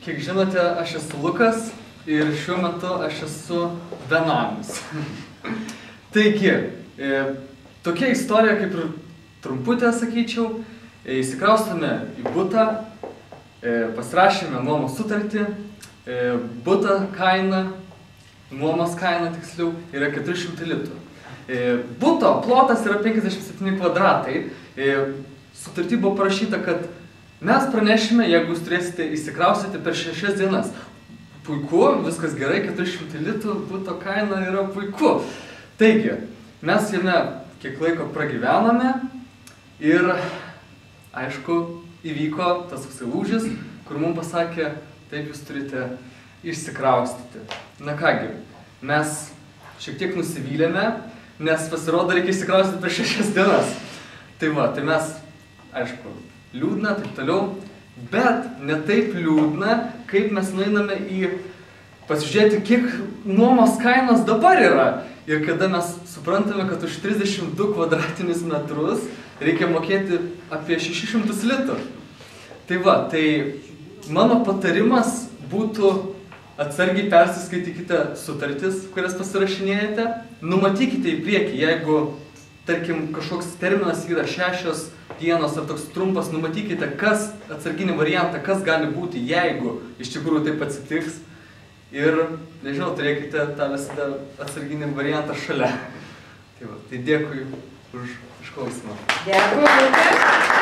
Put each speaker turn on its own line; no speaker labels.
Kiek žinote, aš esu Lukas ir šiuo metu aš esu benamis. Taigi, tokia istorija kaip ir trumputė, sakyčiau. Įsikraustame į butą, pasirašėme nuomos sutartį, buto kaina, nuomos kaina tiksliau, yra 400 litų. Buto plotas yra 57 kvadratai. Sutarty buvo parašyta, kad mes pranešime, jeigu jūs turėsite įsikraustyti per 6 dienas. Puiku, viskas gerai, 400 litų buto kaina yra puiku. Taigi, mes jame kiek laiko pragyvename ir, aišku, įvyko tas lūžis, kur mums pasakė, taip jūs turite išsikraustyti. Na kągi, mes šiek tiek nusivylėme, nes pasirodo reikia išsikraustyti per 6 dienas. Tai va, tai mes, aišku, liūdna, taip toliau, bet ne taip liūdna, kaip mes nueiname į pasižiūrėti, kiek nuomos kainos dabar yra. Ir kada mes suprantame, kad už 32 kvadratinius metrus reikia mokėti apie 600 litų. Tai va, tai mano patarimas būtų atsargiai persiskaitykite sutartis, kurias pasirašinėjate. Numatykite į priekį, jeigu, tarkim, kažkoks terminas yra 6 dienos ar toks trumpas, numatykite, kas atsarginį variantą, kas gali būti, jeigu iš tikrųjų taip atsitiks. Ir, nežinau, turėkite tą visada atsarginį variantą šalia. Tai va, tai dėkui už išklausimą.
Dėkui, Lukas.